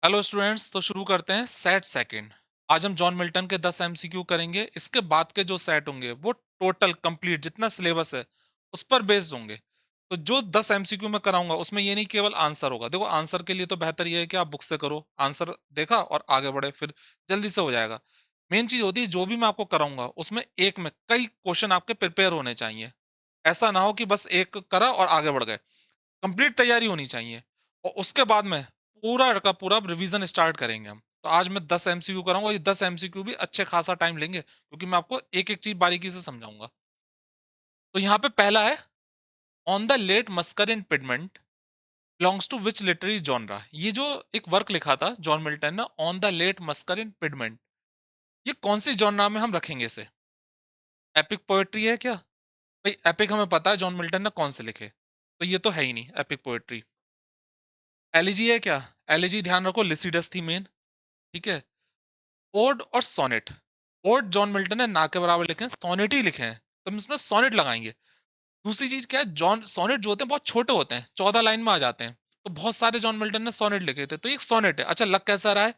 Hello students, तो शुरू करते हैं सेट सेकंड। आज हम जॉन मिल्टन के 10 एमसीक्यू करेंगे। इसके बाद के जो सेट होंगे वो टोटल कंप्लीट जितना सिलेबस है उस पर बेस्ड होंगे। तो जो 10 एमसीक्यू मैं कराऊंगा उसमें ये नहीं केवल आंसर होगा। देखो, आंसर के लिए तो बेहतर ये है कि आप बुक से करो, आंसर देखा और आगे बढ़े, फिर जल्दी से हो जाएगा। मेन चीज होती है जो भी मैं आपको कराऊंगा उसमें एक में कई क्वेश्चन आपके प्रिपेयर होने चाहिए। ऐसा ना हो कि बस एक करा और आगे बढ़ गए। कंप्लीट तैयारी होनी चाहिए। और उसके बाद में पूरा का पूरा रिवीजन स्टार्ट करेंगे हम। तो आज मैं 10 एमसीक्यू कराऊंगा। ये 10 एमसीक्यू भी अच्छे खासा टाइम लेंगे क्योंकि मैं आपको एक एक चीज बारीकी से समझाऊंगा। तो यहाँ पे पहला है, on the late massacre in Piedmont belongs to which literary genre. ये जो एक वर्क लिखा था जॉन मिल्टन ने, on the late massacre in Piedmont, ये कौन सी जॉनरा में हम रखेंगे इसे? एपिक पोएट्री है क्या? भाई एपिक हमें पता है जॉन मिल्टन ने कौन से लिखे, तो ये तो है ही नहीं एपिक पोएट्री। एलिजी है क्या? एलिजी ध्यान रखो लिसिडस थी मेन। ठीक है। ओड और सोनेट। ओड जॉन मिल्टन ने ना के बराबर लिखे हैं, सोनेट ही लिखे हैं, तो हम इसमें सोनेट लगाएंगे। दूसरी चीज क्या है, जॉन सोनेट जो होते हैं बहुत छोटे होते हैं, 14 लाइन में आ जाते हैं। तो बहुत सारे जॉन मिल्टन ने सोनेट लिखे थे, तो एक सोनेट है। अच्छा, लग कैसा रहा है?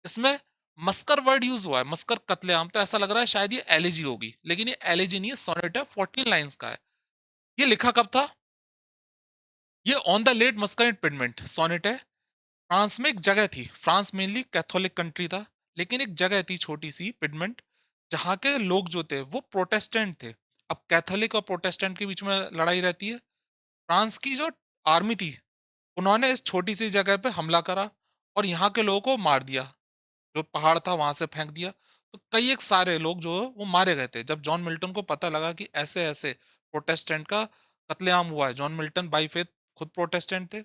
इसमें मस्कर वर्ड यूज हुआ है, मस्कर कत्लेआम, तो ऐसा लग रहा है शायद ये एलिजी होगी, लेकिन ये एलिजी नहीं है, सोनेट है, 14 लाइन्स का है। ये लिखा कब था? ये on the late massacre Piedmont sonnet है। फ्रांस में एक जगह थी, फ्रांस मेनली कैथोलिक कंट्री था, लेकिन एक जगह थी छोटी सी पिडमेंट, जहाँ के लोग जो थे वो प्रोटेस्टेंट थे। अब कैथोलिक और प्रोटेस्टेंट के बीच में लड़ाई रहती है। फ्रांस की जो आर्मी थी, उन्होंने इस छोटी सी जगह पे हमला करा और यहाँ के लोगों को मार दिया। जो पहाड़ था वहां से फेंक दिया। तो कई एक सारे लोग जो वो मारे गए थे। जब जॉन मिल्टन को पता लगा कि ऐसे ऐसे प्रोटेस्टेंट का कत्लेआम हुआ है, जॉन मिल्टन बाई फेथ खुद प्रोटेस्टेंट थे,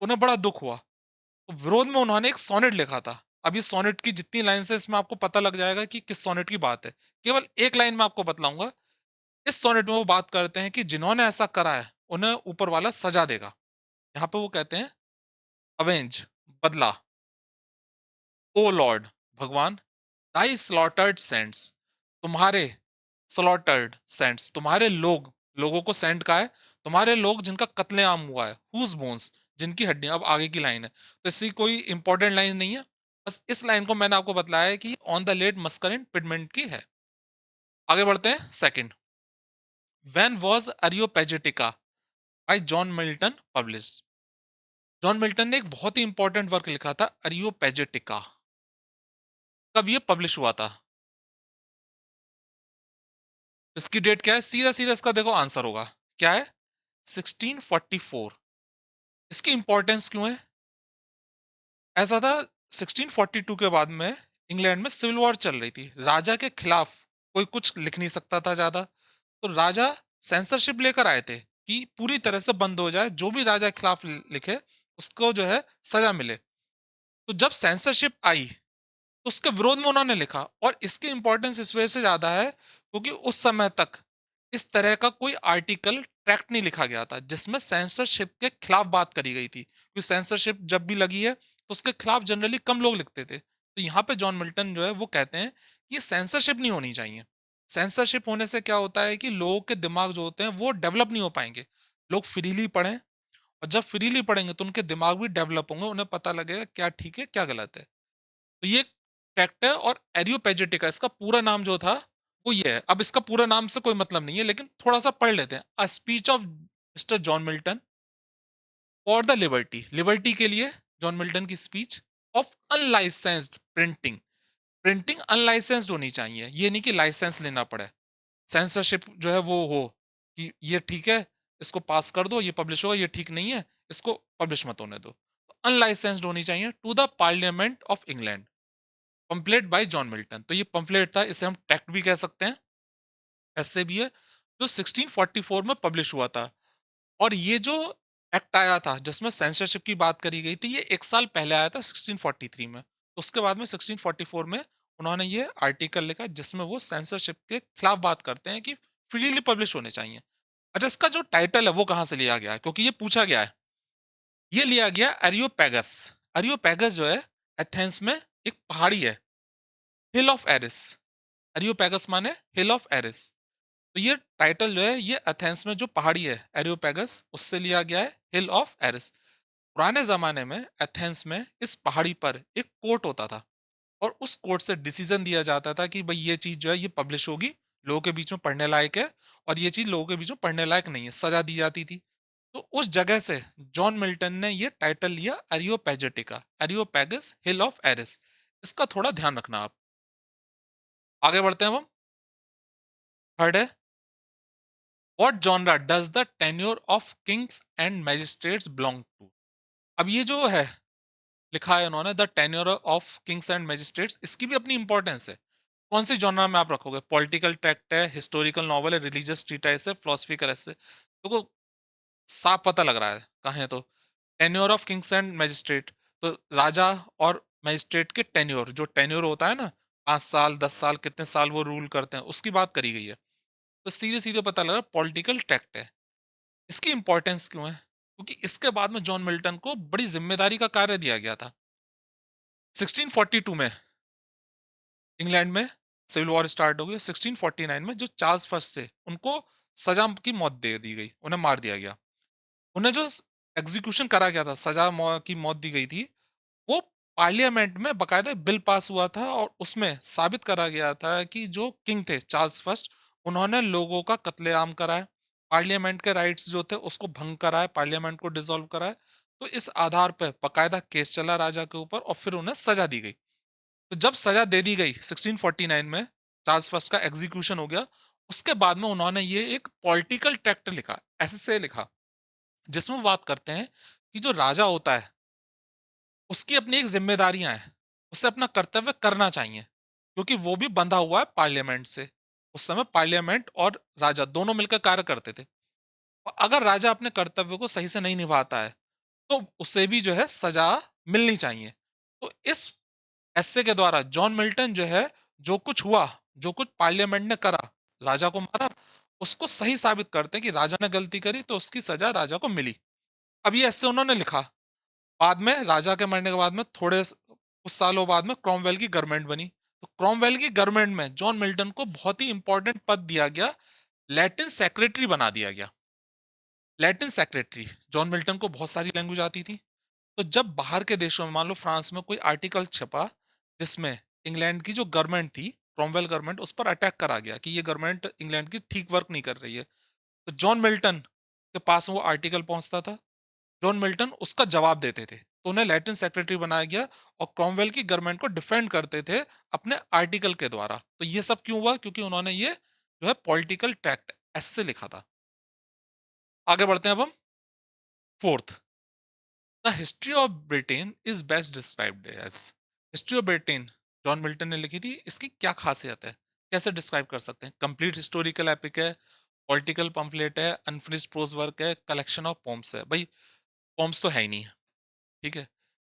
उन्हें बड़ा दुख हुआ। तो विरोध में उन्होंने एक सोनेट लिखा था। अब ये सोनेट की जितनी लाइन है इसमें आपको पता लग जाएगा कि किस सोनेट की बात है। केवल एक लाइन में आपको बतलाऊंगा। इस सोनेट में वो बात करते हैं कि जिन्होंने ऐसा करा है उन्हें ऊपर वाला सजा देगा। यहाँ पे वो कहते हैं, अवेंज, बदला, ओ लॉर्ड, भगवान, दाई स्लॉटर्ड सेंट्स, तुम्हारे स्लॉटर्ड सेंट्स, तुम्हारे लोग, लोगों को सेंट का है, तुम्हारे लोग जिनका कत्लेआम हुआ है, हुज बोन्स, जिनकी हड्डियां। अब आगे की लाइन है, तो इसकी कोई इंपॉर्टेंट लाइन नहीं है, बस इस लाइन को मैंने आपको बतलाया है कि on the late massacre in Piedmont की है। आगे बढ़ते हैं second. When was Areopagitica by John Milton published. John Milton ने एक बहुत ही इंपॉर्टेंट वर्क लिखा था, अरियोपेजिटिका। कब ये पब्लिश हुआ था? इसकी डेट क्या है? सीधा सीधा इसका देखो आंसर होगा, क्या है? 1644। इसकी इंपॉर्टेंस क्यों है? ऐसा था, 1642 के बाद में इंग्लैंड में सिविल वॉर चल रही थी, राजा के खिलाफ कोई कुछ लिख नहीं सकता था ज्यादा। तो राजा सेंसरशिप लेकर आए थे कि पूरी तरह से बंद हो जाए, जो भी राजा के खिलाफ लिखे उसको जो है सजा मिले। तो जब सेंसरशिप आई तो उसके विरोध में उन्होंने लिखा, और इसकी इंपॉर्टेंस इस वजह से ज्यादा है क्योंकि उस समय तक इस तरह का कोई आर्टिकल ट्रैक्ट नहीं लिखा गया था जिसमें सेंसरशिप के खिलाफ बात करी गई थी, क्योंकि सेंसरशिप जब भी लगी है तो उसके खिलाफ जनरली कम लोग लिखते थे। तो यहाँ पे जॉन मिल्टन जो है वो कहते हैं कि ये सेंसरशिप नहीं होनी चाहिए। सेंसरशिप होने से क्या होता है कि लोगों के दिमाग जो होते हैं वो डेवलप नहीं हो पाएंगे। लोग फ्रीली पढ़ें, और जब फ्रीली पढ़ेंगे तो उनके दिमाग भी डेवलप होंगे, उन्हें पता लगेगा क्या ठीक है क्या गलत है। तो ये ट्रैक्ट है। और एरियोपेजेटिका इसका पूरा नाम जो था वो ये है। अब इसका पूरा नाम से कोई मतलब नहीं है, लेकिन थोड़ा सा पढ़ लेते हैं। A speech of mister John Milton for the liberty, liberty के लिए जॉन मिल्टन की speech of unlicensed printing. Printing unlicensed होनी चाहिए, ये नहीं कि लाइसेंस लेना पड़े। सेंसरशिप जो है वो हो कि ये ठीक है, इसको पास कर दो, ये पब्लिश होगा, ये ठीक नहीं है, इसको पब्लिश मत होने दो। अनलाइसेंस्ड होनी चाहिए to the Parliament of England, pamphlet by John Milton. तो ये पंपलेट था, इसे हम टेक्ट भी कह सकते हैं, ऐसे भी है, जो 1644 में पब्लिश हुआ था। और ये जो एक्ट आया था जिसमें सेंसरशिप की बात करी गई थी, ये एक साल पहले आया था 1643 में। तो उसके बाद में 1644 में उन्होंने ये आर्टिकल लिखा जिसमें वो सेंसरशिप के खिलाफ बात करते हैं कि फ्रीली पब्लिश होने चाहिए। अच्छा, इसका जो टाइटल है वो कहाँ से लिया गया है, क्योंकि ये पूछा गया है। ये लिया गया एरियोपेगस। एरियोपेगस जो है एथेंस में एक पहाड़ी है, हिल ऑफ एरिस। एरियोपेगस माने हिल ऑफ एरिस। तो ये टाइटल जो है ये एथेंस में जो पहाड़ी है एरियोपेगस उससे लिया गया है, हिल ऑफ एरिस। पुराने ज़माने में एथेंस में इस पहाड़ी पर एक कोर्ट होता था और उस कोर्ट से डिसीजन दिया जाता था कि भाई ये चीज़ जो है ये पब्लिश होगी, लोगों के बीच में पढ़ने लायक है और ये चीज़ लोगों के बीच में पढ़ने लायक नहीं है, सज़ा दी जाती थी। तो उस जगह से जॉन मिल्टन ने ये टाइटल लिया एरियोपेजिटिका, एरियोपेगस हिल ऑफ एरिस। इसका थोड़ा ध्यान रखना आप। आगे बढ़ते हैं हम। थर्ड है, what genre does the tenure of kings and magistrates belong to. अब ये जो है लिखा है उन्होंने the tenure of kings and magistrates, इसकी भी अपनी इंपॉर्टेंस है। कौन सी जॉनरा में आप रखोगे? पॉलिटिकल टेक्स्ट है, हिस्टोरिकल नॉवल है, रिलीजियस ट्रीटाइस है, फिलोसफिकल एसे। तो साफ पता लग रहा है कहाँ है। तो tenure of kings and magistrate, तो राजा और मैजिस्ट्रेट के टेन्योर, जो टेन्योर होता है ना, 5 साल 10 साल कितने साल वो रूल करते हैं, उसकी बात करी गई है। तो सीधे सीधे पता लग रहा है पॉलिटिकल टेक्ट है। इसकी इंपॉर्टेंस क्यों है? क्योंकि इसके बाद में जॉन मिल्टन को बड़ी जिम्मेदारी का कार्य दिया गया था। 1642 में इंग्लैंड में सिविल वॉर स्टार्ट हो गई। 1649 में जो चार्ल्स फर्स्ट थे उनको सजा की मौत दे दी गई, उन्हें मार दिया गया। उन्हें जो एग्जीक्यूशन करा गया था, की मौत दी गई थी, वो पार्लियामेंट में बकायदा बिल पास हुआ था और उसमें साबित करा गया था कि जो किंग थे चार्ल्स फर्स्ट, उन्होंने लोगों का कत्लेआम करा है, पार्लियामेंट के राइट्स जो थे उसको भंग करा है, पार्लियामेंट को डिसॉल्व करा है। तो इस आधार पर बकायदा केस चला राजा के ऊपर और फिर उन्हें सजा दी गई। तो जब सजा दे दी गई 1649 में, चार्ल्स फर्स्ट का एग्जीक्यूशन हो गया। उसके बाद में उन्होंने ये एक पॉलिटिकल ट्रैक्ट लिखा, ऐसे लिखा, जिसमें वो बात करते हैं कि जो राजा होता है उसकी अपनी एक जिम्मेदारियां हैं, उसे अपना कर्तव्य करना चाहिए, क्योंकि वो भी बंधा हुआ है पार्लियामेंट से। उस समय पार्लियामेंट और राजा दोनों मिलकर कार्य करते थे। और अगर राजा अपने कर्तव्य को सही से नहीं निभाता है तो उसे भी जो है सजा मिलनी चाहिए। तो इस एस्से के द्वारा जॉन मिल्टन जो है, जो कुछ हुआ, जो कुछ पार्लियामेंट ने करा, राजा को मारा, उसको सही साबित करते हैं कि राजा ने गलती करी तो उसकी सजा राजा को मिली। अब ये एस्से उन्होंने लिखा। बाद में राजा के मरने के बाद में कुछ सालों बाद में क्रॉमवेल की गवर्नमेंट बनी। तो क्रॉमवेल की गवर्नमेंट में जॉन मिल्टन को बहुत ही इंपॉर्टेंट पद दिया गया, लैटिन सेक्रेटरी बना दिया गया। लैटिन सेक्रेटरी, जॉन मिल्टन को बहुत सारी लैंग्वेज आती थी। तो जब बाहर के देशों में, मान लो फ्रांस में कोई आर्टिकल छपा जिसमें इंग्लैंड की जो गवर्नमेंट थी, क्रॉमवेल गवर्नमेंट, उस पर अटैक करा गया कि ये गवर्नमेंट इंग्लैंड की ठीक वर्क नहीं कर रही है, तो जॉन मिल्टन के पास वो आर्टिकल पहुंचता था। जॉन मिल्टन उसका जवाब देते थे, तो उन्हें लैटिन सेक्रेटरी बनाया गया और क्रॉमवेल की गवर्नमेंट को डिफेंड करते थे अपने आर्टिकल के द्वारा। तो ये सब क्यों हुआ? क्योंकि उन्होंने ये जो है पॉलिटिकल टैक्ट ऐसे लिखा था। आगे बढ़ते हैं अब हम। Fourth, the history of Britain is best described as. History of Britain John Milton ने लिखी थी, इसकी क्या खासियत है, कैसे डिस्क्राइब कर सकते हैं? कंप्लीट हिस्टोरिकल एपिक है, पॉलिटिकल पंपलेट है, अनफिनिश्ड प्रोज वर्क है, कलेक्शन ऑफ पोम्स है। भाई पोम्स तो है ही नहीं है, ठीक है।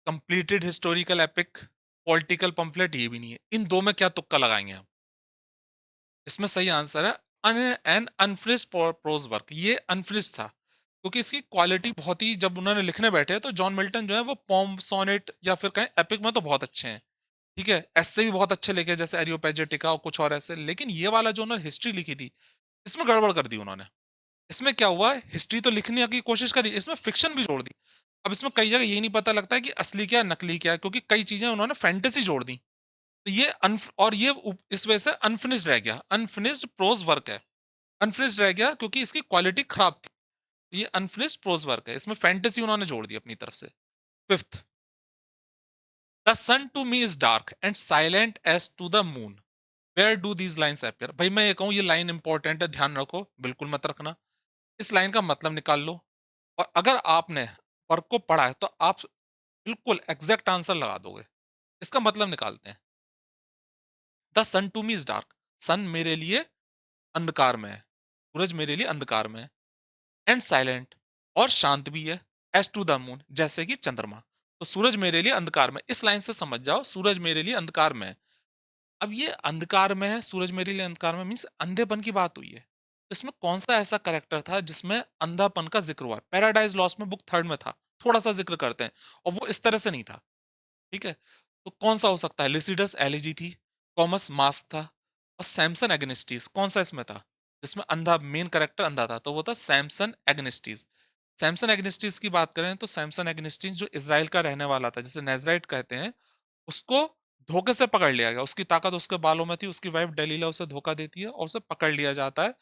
Completed historical epic, political pamphlet, ये भी नहीं है। इन दो में क्या तुक्का लगाएंगे हम? इसमें सही आंसर है एन अनफिनिश्ड प्रोज वर्क। ये अनफिनिश्ड था क्योंकि इसकी क्वालिटी बहुत ही, जब उन्होंने लिखने बैठे तो जॉन मिल्टन जो है वो पोम, सोनेट या फिर कहें एपिक में तो बहुत अच्छे हैं, ठीक है, ऐसे भी बहुत अच्छे लिखे जैसे एरियोपेजेटिका और कुछ और ऐसे। लेकिन ये वाला जो उन्होंने हिस्ट्री लिखी थी, इसमें गड़बड़ कर दी उन्होंने। इसमें क्या हुआ, हिस्ट्री तो लिखने की कोशिश करी, इसमें फिक्शन भी जोड़ दी। अब इसमें कई जगह यही नहीं पता लगता है कि असली क्या नकली क्या है, क्योंकि कई चीजें उन्होंने फैंटेसी जोड़ दी। तो ये और ये इस वजह से अनफिनिश्ड रह गया, अनफिनिश्ड प्रोज वर्क है। अनफिनिश्ड रह गया क्योंकि इसकी क्वालिटी खराब थी। तो ये अनफिनिश्ड प्रोज वर्क है, इसमें फैंटेसी उन्होंने जोड़ दी अपनी तरफ से। Fifth, the sun to me is dark and silent as to the moon, where do these lines appear. भाई मैं ये कहूं ये लाइन इंपॉर्टेंट है, ध्यान रखो, बिल्कुल मत रखना। इस लाइन का मतलब निकाल लो और अगर आपने वर्क को पढ़ा है तो आप बिल्कुल एग्जैक्ट आंसर लगा दोगे। इसका मतलब निकालते हैं। The sun to me is dark, sun मेरे लिए अंधकार में है, सूरज मेरे लिए अंधकार में है, एंड साइलेंट, और शांत भी है, एज टू द मून, जैसे कि चंद्रमा। तो सूरज मेरे लिए अंधकार में, इस लाइन से समझ जाओ सूरज मेरे लिए अंधकार में है। अब ये अंधकार में है, सूरज मेरे लिए अंधकार में, मीन्स अंधेपन की बात हुई है। इसमें कौन सा ऐसा करेक्टर था जिसमें अंधापन का जिक्र हुआ? पैराडाइज लॉस्ट में बुक थर्ड में था, थोड़ा सा जिक्र करते हैं, और वो इस तरह से नहीं था, ठीक है। तो कौन सा हो सकता है? लिसिडस एलिजी थी, थॉमस मास्क था, और सैमसन एग्निस्टीज कौन सा इसमें था जिसमें अंधा, मेन कैरेक्टर अंधा था? तो वो था सैमसन एग्निस्टीज। सैमसन एग्निस्टीस की बात करें तो सैमसन एग्निस्टीस जो इज़राइल का रहने वाला था, जिसे नेज़राइट कहते हैं, उसको धोखे से पकड़ लिया गया। उसकी ताकत उसके बालों में थी, उसकी वाइफ दलीला उसे धोखा देती है और उसे पकड़ लिया जाता है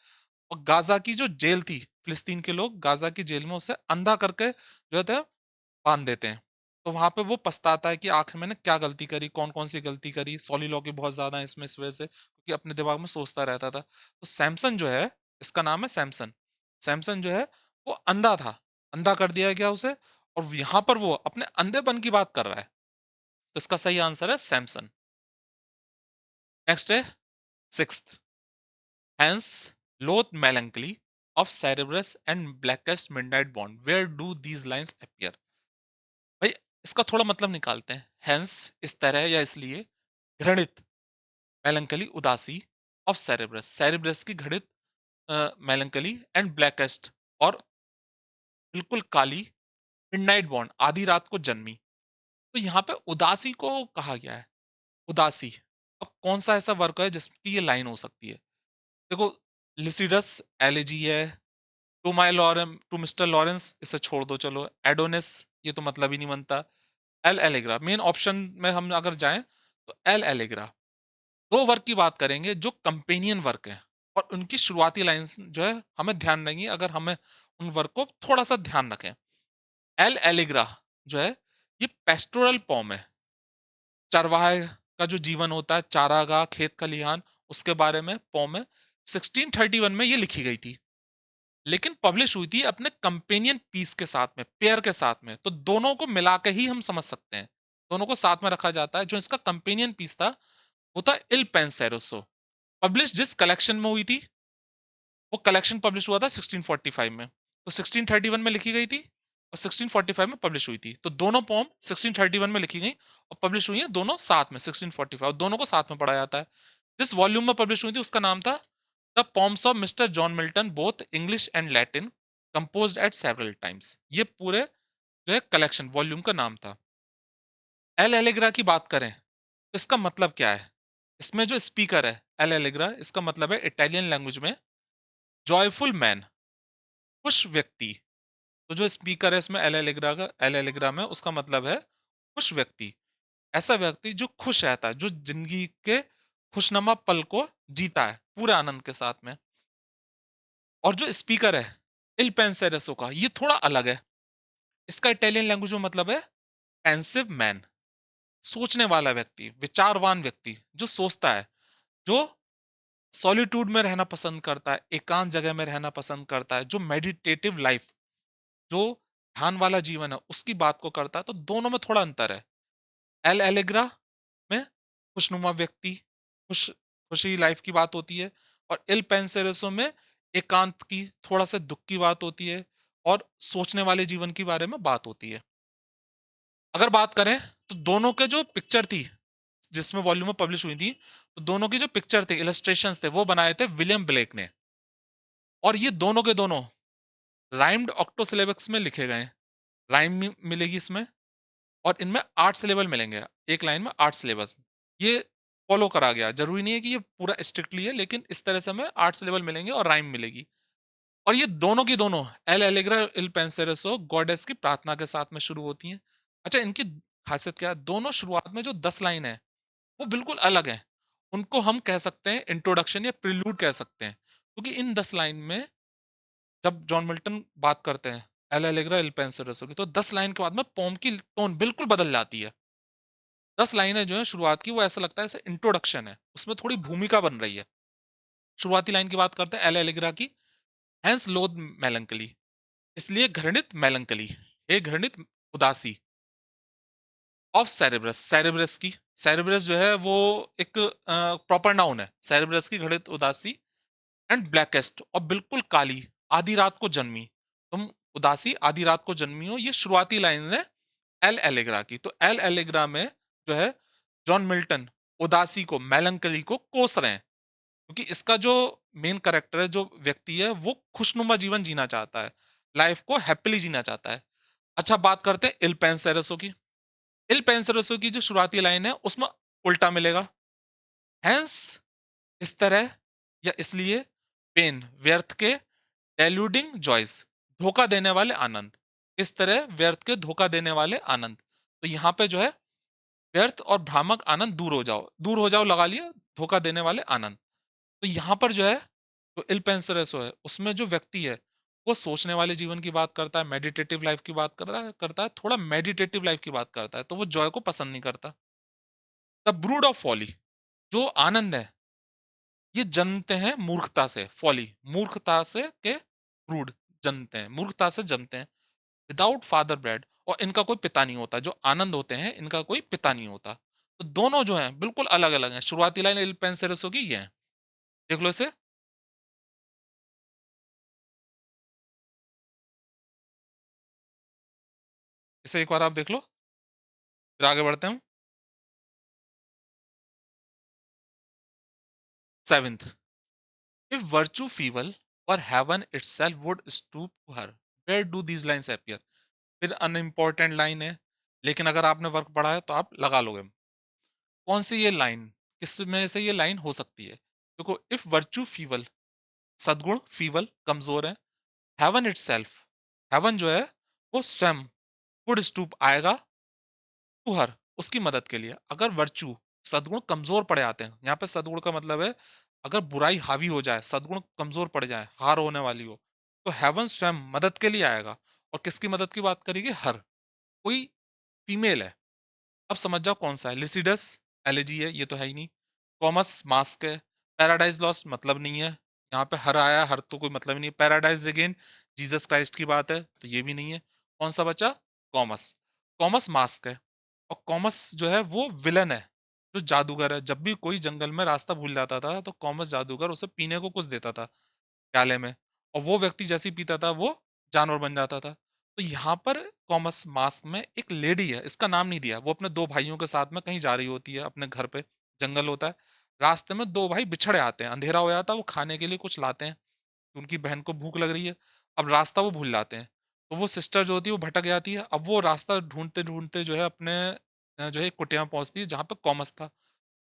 और गाज़ा की जो जेल थी, फिलिस्तीन के लोग गाज़ा की जेल में उसे अंधा करके जो है बाँध देते हैं। तो वहाँ पे वो पछताता है कि आखिर मैंने क्या गलती करी, कौन-कौन सी गलती करी, सॉली लॉ की बहुत ज़्यादा है इसमें इस वजह से, क्योंकि अपने दिमाग में सोचता रहता था। तो सैमसन जो है, इसका नाम है सैमसन। सैमसन जो है, वो अंधा था, अंधा कर दिया गया उसे और यहाँ पर वो अपने अंधेपन की बात कर रहा है। तो इसका सही आंसर है सैमसन। नेक्स्ट है 6th, hence loathed melancholy of Cerberus and blackest midnight बॉन्ड, where do these lines appear? भाई इसका थोड़ा मतलब निकालते हैं। हेंस इस तरह या इसलिए, घृणित मेलंकली उदासी, ऑफ सेरेब्रस सेरेब्रस की घृणित मेलंकली एंड ब्लैकेस्ट और बिल्कुल काली मिडनाइट बॉन्ड आधी रात को जन्मी। तो यहाँ पे उदासी को कहा गया है, उदासी। अब कौन सा ऐसा वर्क है जिसकी ये लाइन हो सकती है? देखो, लिसिडस एलिजी है, to my Lawrence, to Mr Lawrence इसे छोड़ दो चलो, एडोनिस ये तो मतलब ही नहीं बनता, एल एलेग्रा मेन ऑप्शन में हम अगर जाएं तो एल एलेग्रा। दो वर्क की बात करेंगे जो कंपेनियन वर्क है और उनकी शुरुआती लाइंस जो है हमें ध्यान रहेंगी अगर हमें उन वर्क को थोड़ा सा ध्यान रखें। एल एलेग्रा जो है ये पेस्टोरल पॉम है, चरवाहे का जो जीवन होता है, चारागाह, खेत खलिहान, उसके बारे में पॉम है। 1631 में ये लिखी गई थी, लेकिन पब्लिश हुई थी अपने कंपेनियन पीस के साथ में, पेयर के साथ में। तो दोनों को मिला के ही हम समझ सकते हैं, दोनों को साथ में रखा जाता है। जो इसका कंपेनियन पीस था वो था इल पेंसेरोसो। पब्लिश जिस कलेक्शन में हुई थी, वो कलेक्शन पब्लिश हुआ था 1645 में। तो 1631 में लिखी गई थी और 1645 में पब्लिश हुई थी। तो दोनों पोम 1631 में लिखी गई और पब्लिश हुई है दोनों साथ में 1645, और दोनों को साथ में पढ़ा जाता है। जिस वॉल्यूम में पब्लिश हुई थी उसका नाम था the poems of mister John Milton, both English and Latin, composed at several times. ये पूरे जो है कलेक्शन वॉल्यूम का नाम था। एल एलेग्रा की बात करें तो इसका मतलब क्या है? इसमें जो स्पीकर है एल एलेग्रा, इसका मतलब है इटालियन लैंग्वेज में जॉयफुल मैन, खुश व्यक्ति। तो जो स्पीकर है इसमें एल एलेग्रा का, एल एलेग्रा में उसका मतलब है खुश व्यक्ति, ऐसा व्यक्ति जो खुश रहता है, जो जिंदगी के खुशनुमा पल को जीता है पूरे आनंद के साथ में। और जो स्पीकर है इल पेंसेरेसो का, ये थोड़ा अलग है। इसका इटालियन लैंग्वेज में मतलब है पेंसिव मैन, सोचने वाला व्यक्ति, विचारवान व्यक्ति, जो सोचता है, जो सॉलिट्यूड में रहना पसंद करता है, एकांत जगह में रहना पसंद करता है, जो मेडिटेटिव लाइफ, जो ध्यान वाला जीवन है, उसकी बात को करता है। तो दोनों में थोड़ा अंतर है। एल एलेग्रा में खुशनुमा व्यक्ति, खुश खुशी लाइफ की बात होती है, और इल पेंसेरेसो में एकांत की, थोड़ा सा दुख की बात होती है और सोचने वाले जीवन के बारे में बात होती है। अगर बात करें तो दोनों के जो पिक्चर थी जिसमें वॉल्यूम में पब्लिश हुई थी, तो दोनों की जो पिक्चर थे, इलस्ट्रेशंस थे, वो बनाए थे विलियम ब्लेक ने। और ये दोनों के दोनों राइम्ड ऑक्टोसिलेबस में लिखे गए हैं। राइम मिलेगी इसमें और इनमें 8 सिलेबल मिलेंगे। एक लाइन में 8 सिलेबस। ये फॉलो करा गया। ज़रूरी नहीं है कि ये पूरा स्ट्रिक्टली है, लेकिन इस तरह से हमें 8 सिलेबल मिलेंगे और राइम मिलेगी। और ये दोनों की दोनों एल एलेग्रा इल पेंसेरेसो गॉडेस की प्रार्थना के साथ में शुरू होती हैं। अच्छा, इनकी खासियत क्या है? दोनों शुरुआत में जो 10 लाइन है, वो बिल्कुल अलग है। उनको हम कह सकते हैं इंट्रोडक्शन या प्रिल्यूड कह सकते हैं। क्योंकि इन 10 लाइन में जब जॉन मिल्टन बात करते हैं एल एलेग्रा इल पेंसेरोसो की, तो 10 लाइन के बाद में पोम की टोन बिल्कुल बदल जाती है। 10 लाइनें जो है शुरुआत की, वो ऐसा लगता है जैसे इंट्रोडक्शन है, उसमें थोड़ी भूमिका बन रही है। शुरुआती लाइन की बात करते हैं एल एलेग्रा की, हैंस लोद मेलंकली, इसलिए घृणित मेलंकली, हे घृणित उदासी, ऑफ सेरेब्रस, सेरेब्रस की, सेरेब्रस जो है वो एक प्रॉपर नाउन है, सेरेब्रस की घृणित उदासी, एंड ब्लैकेस्ट और बिल्कुल काली, आधी रात को जन्मी, तुम उदासी आधी रात को जन्मी हो। ये शुरुआती लाइन है एल एलेग्रा की। तो एल एलेग्रा में जो है जॉन मिल्टन उदासी को, मेलंकली को कोस रहे हैं, क्योंकि इसका जो मेन कैरेक्टर है, जो व्यक्ति है, वो खुशनुमा जीवन जीना चाहता है, लाइफ को हैप्पीली जीना चाहता है। अच्छा, बात करते हैं इल पेंसेरेसो की। इल पेंसेरेसो की जो शुरुआती लाइन है उसमें उल्टा मिलेगा, हैंस इस तरह या इसलिए, पेन व्यर्थ के, डेल्यूडिंग जॉयस धोखा देने वाले आनंद। इस तरह व्यर्थ के धोखा देने वाले आनंद। तो यहाँ पे जो है व्यर्थ और भ्रामक आनंद दूर हो जाओ लगा लिया, धोखा देने वाले आनंद। तो यहाँ पर जो है, जो इल पेंसरेसो है, उसमें जो व्यक्ति है, वो सोचने वाले जीवन की बात करता है, मेडिटेटिव लाइफ की बात करता है, थोड़ा मेडिटेटिव लाइफ की बात करता है, तो वो जॉय को पसंद नहीं करता। द ब्रूड ऑफ फॉली, जो आनंद है, ये जन्मते हैं मूर्खता से, फॉली, मूर्खता से के ब्रूड, जन्मते हैं, मूर्खता से जन्मते हैं, विदाउट फादर ब्रेड, और इनका कोई पिता नहीं होता, जो आनंद होते हैं, इनका कोई पिता नहीं होता। तो दोनों जो हैं, बिल्कुल अलग-अलग हैं। शुरुआती लाइन इल पेंसेरेसो की ये है। देख लो इसे, इसे एक बार आप देख लो, फिर आगे बढ़ते हैं। 7th, if virtue feeble or heaven itself would stoop to her, where do these lines appear? फिर अनइम्पोर्टेंट लाइन है, लेकिन अगर आपने वर्क पढ़ा है तो आप लगा लोगे। कौन सी ये लाइन, किस में से ये लाइन हो सकती है? देखो, इफ वर्च्यू फीवल, सद्गुण फीवल, कमजोर है, हेवन इटसेल्फ, हेवन जो है वो स्वयं वुड स्टूप आएगा टू हर, उसकी मदद के लिए। अगर वर्च्यू, सद्गुण कमजोर पड़ जाते हैं, यहाँ पे सद्गुण का मतलब है अगर बुराई हावी हो जाए, सद्गुण कमजोर पड़ जाए, हार होने वाली हो, तो हेवन स्वयं मदद के लिए आएगा। और किसकी मदद की बात करेगी? हर, कोई फीमेल है। अब समझ जाओ कौन सा है। लिसिडस एलिजी है, ये तो है ही नहीं। कॉमस मास्क है। पैराडाइज लॉस्ट मतलब नहीं है, यहाँ पे हर आया, हर तो कोई मतलब ही नहीं। पैराडाइज अगेन जीसस क्राइस्ट की बात है, तो ये भी नहीं है। कौन सा बचा? कॉमस। कॉमस मास्क है, और कॉमस जो है वो विलन है, जो जादूगर है। जब भी कोई जंगल में रास्ता भूल जाता था, तो कॉमस जादूगर उसे पीने को कुछ देता था प्याले में, और वो व्यक्ति जैसे ही पीता था वो जानवर बन जाता था। तो यहाँ पर कॉमस मास्क में एक लेडी है, इसका नाम नहीं दिया, वो अपने दो भाइयों के साथ में कहीं जा रही होती है अपने घर पे। जंगल होता है, रास्ते में दो भाई बिछड़े आते हैं, अंधेरा हो जाता है, वो खाने के लिए कुछ लाते हैं, उनकी बहन को भूख लग रही है। अब रास्ता वो भूल जाते हैं, तो वो सिस्टर जो होती है वो भटक जाती है। अब वो रास्ता ढूंढते ढूंढते जो है अपने जो है एक कुटिया में पहुंचती है, जहाँ पे कॉमस था।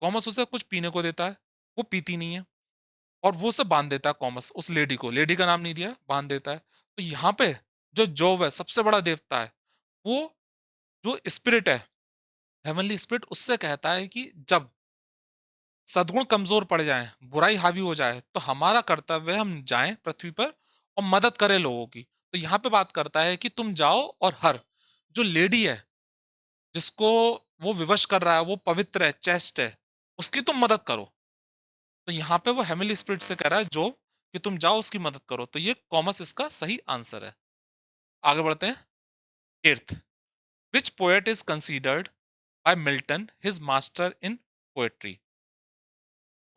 कॉमस उसे कुछ पीने को देता है, वो पीती नहीं है, और वो उसे बांध देता है कॉमस, उस लेडी को, लेडी का नाम नहीं दिया, बांध देता है। तो यहाँ पे जो जोव है, सबसे बड़ा देवता है, वो जो स्पिरिट है, हेवनली स्पिरिट, उससे कहता है कि जब सद्गुण कमजोर पड़ जाए, बुराई हावी हो जाए, तो हमारा कर्तव्य है हम जाएं पृथ्वी पर और मदद करें लोगों की। तो यहाँ पे बात करता है कि तुम जाओ और हर, जो लेडी है, जिसको वो विवश कर रहा है, वो पवित्र है, चेस्ट है, उसकी तुम मदद करो। तो यहाँ पे वो हेवनली स्पिरिट से कह रहा है जो कि तुम जाओ उसकी मदद करो। तो ये कॉमस इसका सही आंसर है। आगे बढ़ते हैं। Eighth, which poet is considered by Milton his master in poetry?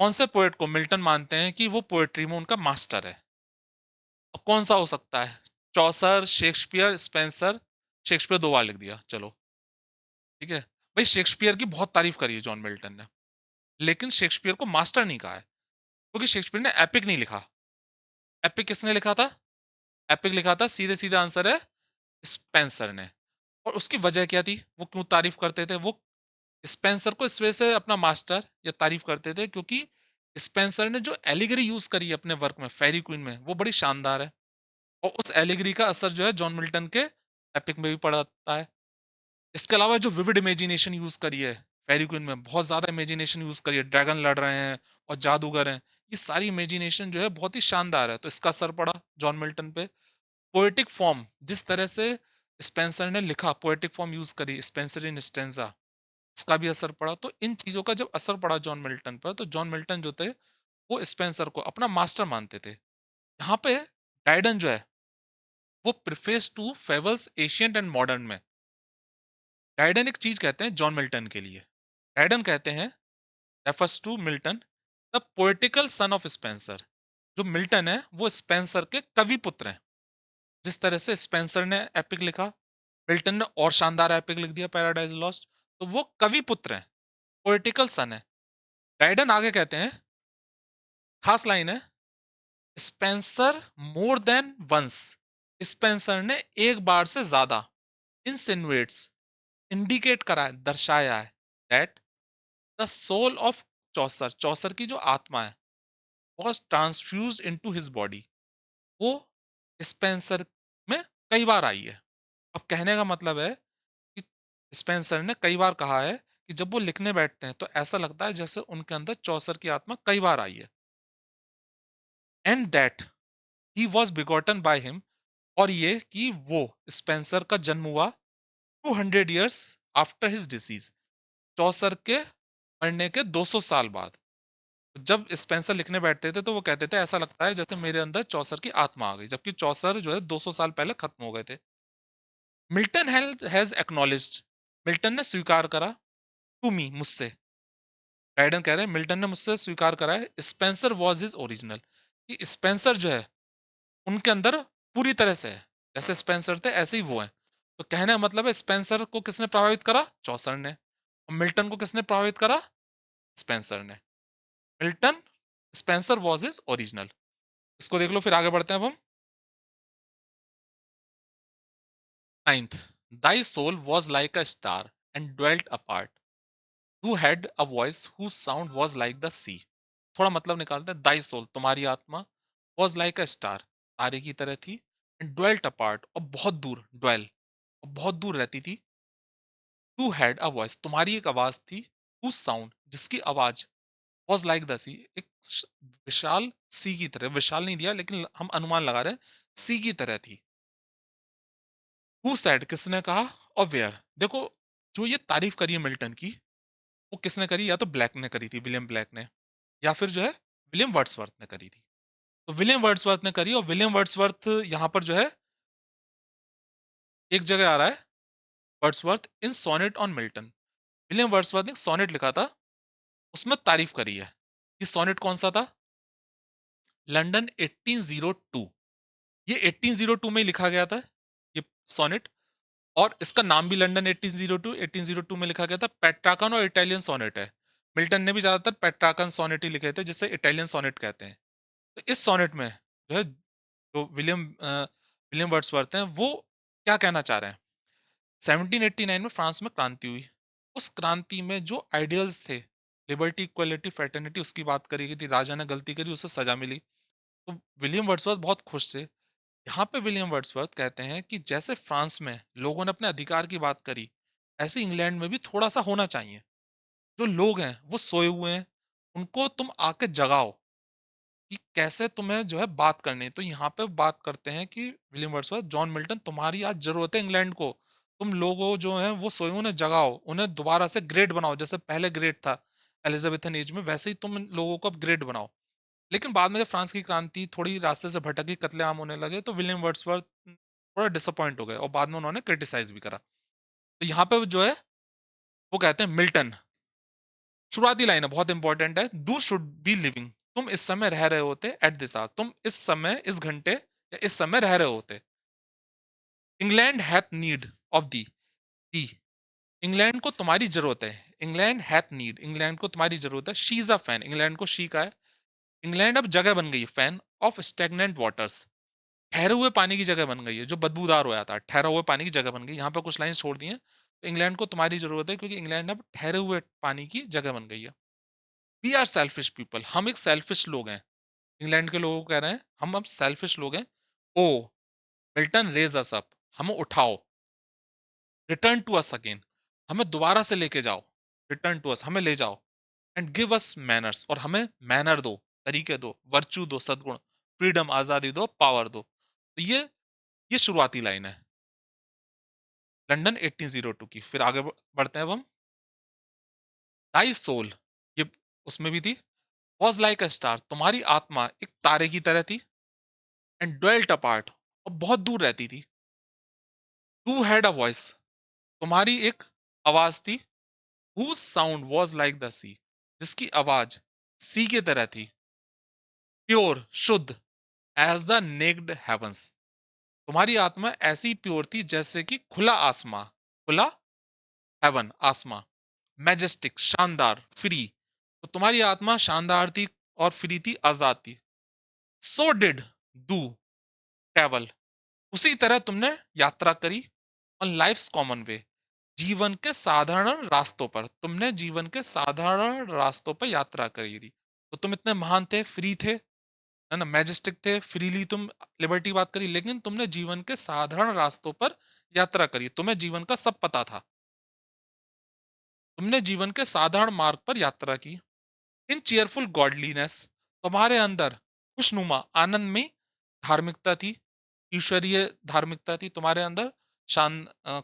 कौन से पोएट को मिल्टन मानते हैं कि वो पोएट्री में उनका मास्टर है? अब कौन सा हो सकता है? चौसर, शेक्सपियर, स्पेंसर। शेक्सपियर दो बार लिख दिया, चलो ठीक है। भाई शेक्सपियर की बहुत तारीफ करी है जॉन मिल्टन ने, लेकिन शेक्सपियर को मास्टर नहीं कहा है, क्योंकि शेक्सपियर ने एपिक नहीं लिखा। एपिक किसने लिखा था? एपिक लिखा था, सीधे सीधे आंसर है, स्पेंसर ने। और उसकी वजह क्या थी, वो क्यों तारीफ करते थे? वो स्पेंसर को इस वजह से अपना मास्टर या तारीफ करते थे, क्योंकि स्पेंसर ने जो एलिगरी यूज करी है अपने वर्क में, फेरी क्वीन में, वो बड़ी शानदार है। और उस एलिगरी का असर जो है जॉन मिल्टन के एपिक में भी पड़ता है। इसके अलावा जो विविड इमेजिनेशन यूज करी है फेरी क्वीन में, बहुत ज्यादा इमेजिनेशन यूज करी है, ड्रैगन लड़ रहे हैं और जादूगर हैं, ये सारी इमेजिनेशन जो है बहुत ही शानदार है, तो इसका असर पड़ा जॉन मिल्टन पे। पोएटिक फॉर्म, जिस तरह से स्पेंसर ने लिखा, पोएटिक फॉर्म यूज करी, स्पेंसर इन स्टेंजा, उसका भी असर पड़ा। तो इन चीजों का जब असर पड़ा जॉन मिल्टन पर, तो जॉन मिल्टन जो थे वो स्पेंसर को अपना मास्टर मानते थे। यहाँ पे ड्राइडन जो है वो preface to fables ancient and modern में, ड्राइडन एक चीज कहते हैं जॉन मिल्टन के लिए। ड्राइडन कहते हैं, refers to Milton, the poetical son of Spenser. जो मिल्टन है वो स्पेंसर के कवि पुत्र हैं। जिस तरह से स्पेंसर ने एपिक लिखा, मिल्टन ने और शानदार एपिक लिख दिया, पैराडाइज लॉस्ट, तो वो कवि पुत्र हैं, पोएटिकल सन है। ड्राइडन आगे कहते हैं, खास लाइन है, Spenser more than once, Spenser ने एक बार से ज्यादा, इंसिनुएट्स, इंडिकेट करा है, दर्शाया है, that the soul of Chaucer, Chaucer की जो आत्मा है, was transfuse into his body, वो स्पेंसर में कई बार आई है। अब कहने का मतलब है कि स्पेंसर ने कई बार कहा है कि जब वो लिखने बैठते हैं तो ऐसा लगता है जैसे उनके अंदर चौसर की आत्मा कई बार आई है। And that he was begotten by him, और ये कि वो स्पेंसर का जन्म हुआ 200 years आफ्टर हिज डिसीज, चौसर के मरने के 200 साल बाद। जब स्पेंसर लिखने बैठते थे तो वो कहते थे ऐसा लगता है जैसे मेरे अंदर चौसर की आत्मा आ गई, जबकि चौसर जो है 200 साल पहले खत्म हो गए थे। मिल्टन हैज एक्नॉलेज्ड, मिल्टन ने स्वीकार करा, टू मी, मुझसे, ड्राइडन कह रहे हैं मिल्टन ने मुझसे स्वीकार करा है, स्पेंसर वॉज हिज ओरिजिनल, कि स्पेंसर जो है उनके अंदर पूरी तरह से है, जैसे स्पेंसर थे ऐसे ही वो हैं। तो कहने का मतलब है स्पेंसर को किसने प्रभावित करा? चौसर ने। और मिल्टन को किसने प्रभावित करा? स्पेंसर ने। Milton, Spencer was his original. इसको देख लो, फिर आगे बढ़ते हैं अब हम। Ninth, thy soul was like a star and dwelt apart, who had a voice whose sound was like the sea। थोड़ा मतलब निकालते हैं। thy soul, तुम्हारी आत्मा, was like a star, तारे की तरह थी, and dwelt apart, और बहुत दूर, dwell, और बहुत दूर रहती थी। who had a voice, तुम्हारी एक आवाज थी, whose sound, जिसकी आवाज was like the sea, एक विशाल सी की तरह, विशाल नहीं दिया लेकिन हम अनुमान लगा रहे हैं, सी की तरह थी। हु सेड, किसने कहा, और वेयर। देखो, जो ये तारीफ करी है मिल्टन की, वो किसने करी? या तो ब्लैक ने करी थी, विलियम ब्लैक ने, या फिर जो है विलियम वर्ड्सवर्थ ने करी थी। तो विलियम वर्ड्सवर्थ ने करी, और विलियम वर्ड्सवर्थ यहाँ पर जो है एक जगह आ रहा है, Wordsworth in sonnet on Milton. William Wordsworth ने एक सोनेट लिखा था, उसमें तारीफ करी है। ये सोनेट कौन सा था? लंदन 1802। ये 1802 में ही लिखा गया था, ये सोनेट। और इसका नाम भी लंदन 1802 में लिखा गया था। पेट्राकन और इटालियन सोनेट है। मिल्टन ने भी ज्यादातर पेट्राकन सोनेट ही लिखे थे, जिसे इटालियन सोनेट कहते हैं। तो इस सोनेट में जो है, जो विलियम वर्ड्सवर्थ हैं, वो क्या कहना चाह रहे हैं? 1789 में फ्रांस में क्रांति हुई। उस क्रांति में जो आइडियल्स थे, लिबर्टी, इक्वलिटी, फ्रेटर्निटी, उसकी बात करी गई थी। राजा ने गलती करी, उसे सजा मिली। तो विलियम वर्ड्सवर्थ बहुत खुश थे। यहाँ पे विलियम वर्ड्सवर्थ कहते हैं कि जैसे फ्रांस में लोगों ने अपने अधिकार की बात करी, ऐसे इंग्लैंड में भी थोड़ा सा होना चाहिए। जो लोग हैं वो सोए हुए हैं, उनको तुम आके जगाओ कि कैसे तुम्हें जो है बात करनी है। तो यहाँ पे बात करते हैं कि विलियम वर्ड्सवर्थ, जॉन मिल्टन, तुम्हारी आज जरूरत है इंग्लैंड को। तुम लोगों जो हैं वो सोए, उन्हें जगाओ, उन्हें दोबारा से ग्रेट बनाओ, जैसे पहले ग्रेट था एलिजाबेथन एज में, वैसे ही तुम इन लोगों को अब ग्रेट बनाओ। लेकिन बाद में जब फ्रांस की क्रांति थोड़ी रास्ते से भटकी, कत्लेआम होने लगे, तो विलियम वर्ड्सवर्थ थोड़ा डिसअपॉइंट हो गए, और बाद में उन्होंने क्रिटिसाइज भी करा। तो यहाँ पे जो है वो कहते हैं मिल्टन, शुरुआती लाइन है, बहुत इंपॉर्टेंट है, दू शुड बी लिविंग, तुम इस समय रह रहे होते, एट दिस आवर, तुम इस समय, इस घंटे या इस समय रह रहे होते। England hath need of the, the, England को तुम्हारी जरूरत है। इंग्लैंड हैथ नीड, इंग्लैंड को तुम्हारी जरूरत है। She is a fan, England को शी का है। इंग्लैंड अब जगह बन गई है, फैन ऑफ स्टेगनेंट वाटर्स, ठहरे हुए पानी की जगह बन गई है, जो बदबूदार हो जाता है, ठहरा हुए पानी की जगह बन गई। यहाँ पे कुछ लाइन छोड़ दी हैं। तो इंग्लैंड को तुम्हारी जरूरत है, क्योंकि इंग्लैंड अब ठहरे हुए पानी की जगह बन गई है। वी आर सेल्फिश पीपल, हम एक सेल्फिश लोग हैं। इंग्लैंड के लोगों को कह रहे हैं हम अब सेल्फिश लोग हैं। ओ मिल्टन, रेज अस अप, हमें उठाओ। रिटर्न टू अस अगेन, हमें दोबारा से लेके जाओ। रिटर्न टू अस, हमें ले जाओ। एंड गिव अस मैनर्स, और हमें मैनर दो, तरीके दो, वर्च्यू दो, सद्गुण, फ्रीडम, आजादी दो, पावर दो। तो ये शुरुआती लाइन है लंदन 1802 की। फिर आगे बढ़ते हैं अब हम। दाई सोल, ये उसमें भी थी, वॉज लाइक अ स्टार, तुम्हारी आत्मा एक तारे की तरह थी। एंड ड्वेल्ट अपार्ट, और बहुत दूर रहती थी। टू हैड अ वॉइस, तुम्हारी एक आवाज थी। Whose sound was like the sea, जिसकी आवाज सी की तरह थी। प्योर, शुद्ध, एज द नेक्ड हेवंस, तुम्हारी आत्मा ऐसी प्योर थी जैसे कि खुला आसमां, खुला हेवन, आसमां। मैजेस्टिक, शानदार, फ्री, तो तुम्हारी आत्मा शानदार थी और फ्री थी, आजाद थी। सो डिड डू ट्रेवल, उसी तरह तुमने यात्रा करी। ऑन लाइफ्स कॉमन वे, जीवन के साधारण रास्तों पर, तुमने जीवन के साधारण रास्तों पर यात्रा करी थी। तो तुम इतने महान थे, फ्री थे, है ना? मैजेस्टिक थे, फ्रीली तुम लिबर्टी बात करी, लेकिन तुमने जीवन के साधारण रास्तों पर यात्रा करी। तुम्हें जीवन का सब पता था। तुमने जीवन के साधारण मार्ग पर यात्रा की। इन चीयरफुल गॉडलीनेस, तुम्हारे अंदर खुशनुमा आनंद में धार्मिकता थी, ईश्वरीय धार्मिकता थी तुम्हारे अंदर,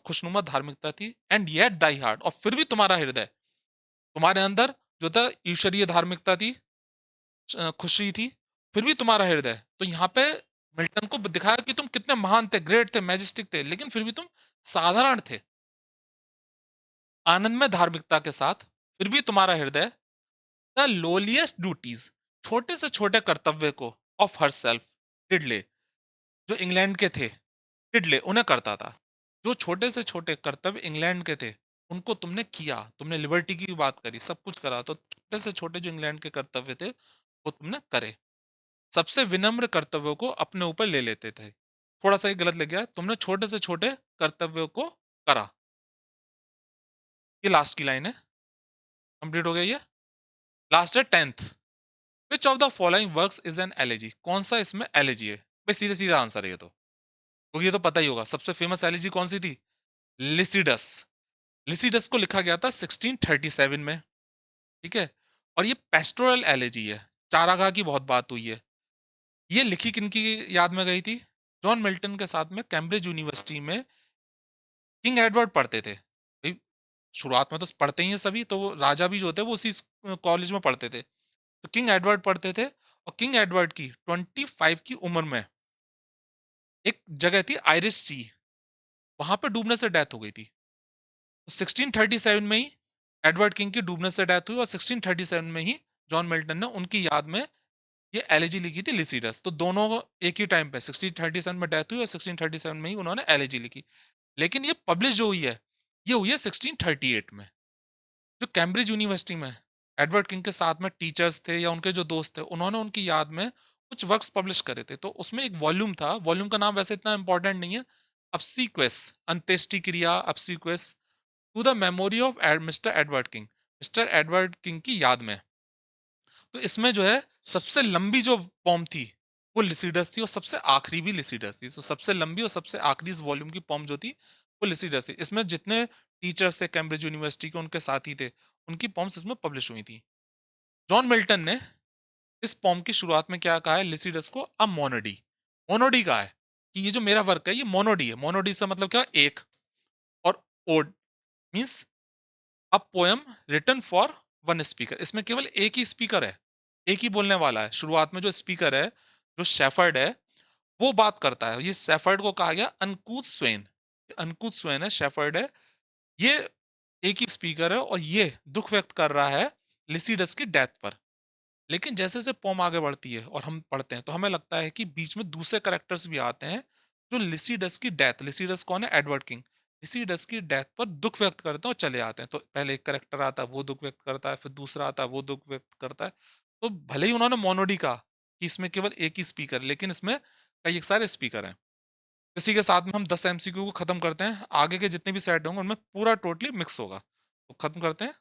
खुशनुमा धार्मिकता थी। एंड येट दाई हार्ट, और फिर भी तुम्हारा हृदय, तुम्हारे अंदर जो था ईश्वरीय धार्मिकता थी, खुशी थी, फिर भी तुम्हारा हृदय। तो यहाँ पे मिल्टन को दिखाया कि तुम कितने महान थे, ग्रेट थे, मैजेस्टिक थे, लेकिन फिर भी तुम साधारण थे। आनंद में धार्मिकता के साथ फिर भी तुम्हारा हृदय द लोलिएस्ट ड्यूटीज, छोटे से छोटे कर्तव्य को, ऑफ हर सेल्फ डिडले, जो इंग्लैंड के थे, डिडले उन्हें करता था। जो छोटे से छोटे कर्तव्य इंग्लैंड के थे, उनको तुमने किया। तुमने लिबर्टी की बात करी, सब कुछ करा, तो छोटे से छोटे जो इंग्लैंड के कर्तव्य थे वो तुमने करे। सबसे विनम्र कर्तव्यों को अपने ऊपर ले लेते थे। थोड़ा सा ही गलत लग गया, तुमने छोटे से छोटे कर्तव्यों को करा। ये लास्ट की लाइन है, कंप्लीट हो गया ये। लास्ट है 10th। Which of the following works is an elegy, कौन सा इसमें एलेजी है? भाई सीधे सीधा आंसर है ये तो, क्योंकि ये तो पता ही होगा। सबसे फेमस एलेजी कौन सी थी? लिसिडस। लिसिडस को लिखा गया था 1637 में, ठीक है। और ये पेस्टोरल एलेजी है, चारागाह की बहुत बात हुई है। ये लिखी किनकी याद में गई थी? जॉन मिल्टन के साथ में कैम्ब्रिज यूनिवर्सिटी में किंग एडवर्ड पढ़ते थे भाई। शुरुआत में तो पढ़ते ही हैं सभी, तो वो राजा भी जो होते हैं वो उसी कॉलेज में पढ़ते थे। तो किंग एडवर्ड पढ़ते थे, और किंग एडवर्ड की 25 की उम्र में एक जगह थी आयरिश सी, वहां पे डूबने से डेथ हो गई थी। तो 1637 में ही एडवर्ड किंग की डूबने से डेथ हुई, और 1637 में ही जॉन मिल्टन ने उनकी याद में ये एलिजी लिखी थी, लिसिडस। तो दोनों एक ही टाइम पे 1637 में डेथ हुई और 1637 में ही उन्होंने एलिजी लिखी। लेकिन ये पब्लिश जो हुई है, ये हुई है 1638 में। जो कैम्ब्रिज यूनिवर्सिटी में एडवर्ड किंग के साथ में टीचर्स थे या उनके जो दोस्त थे, उन्होंने उनकी याद में कुछ वर्क्स पब्लिश करे थे। तो उसमें एक वॉल्यूम था, वॉल्यूम का नाम वैसे इतना इंपॉर्टेंट नहीं है, अब्सीक्वेस, अंत्येष्टि क्रिया, obsequies to the memory of mister Edward King, mister Edward King की याद में। तो इसमें जो है सबसे लंबी जो पोम थी वो लिसिडस थी, और सबसे आखिरी भी लिसिडस थी। तो सबसे लंबी और सबसे आखिरी इस वॉल्यूम की पोम जो थी वो लिसिडस थी। इसमें जितने टीचर्स थे कैम्ब्रिज यूनिवर्सिटी के, उनके साथी थे, उनकी पोम्स इसमें पब्लिश हुई थी। जॉन मिल्टन ने इस पोम की शुरुआत में क्या कहा है लिसिडस को? अ मोनोडी। मोनोडी कहा है कि ये जो मेरा वर्क है ये मोनोडी है। मोनोडी से मतलब क्या? एक। और ode means a poem written for one speaker. इसमें केवल एक ही स्पीकर है, एक ही बोलने वाला है। शुरुआत में जो स्पीकर है, जो शेफर्ड है, वो बात करता है। ये शेफर्ड को कहा गया अनकूथ स्वेन। अनकूथ स्वेन है, शेफर्ड है, ये एक ही स्पीकर है, और ये दुख व्यक्त कर रहा है लिसिडस की डेथ पर। लेकिन जैसे जैसे पोम आगे बढ़ती है और हम पढ़ते हैं, तो हमें लगता है कि बीच में दूसरे करेक्टर्स भी आते हैं जो लिसिडस की डेथ, लिसिडस कौन है? Edward king. लिसिडस की डेथ पर दुख व्यक्त करते हैं और चले आते हैं। तो पहले एक करेक्टर आता है, वो दुख व्यक्त करता है, फिर दूसरा आता है, वो दुख व्यक्त करता है। तो भले ही उन्होंने मोनोडी कहा कि इसमें केवल एक ही स्पीकर, लेकिन इसमें कई सारे स्पीकर हैं। इसी के साथ में हम 10 एमसीक्यू को खत्म करते हैं। आगे के जितने भी सेट होंगे उनमें पूरा टोटली मिक्स होगा। तो खत्म करते हैं।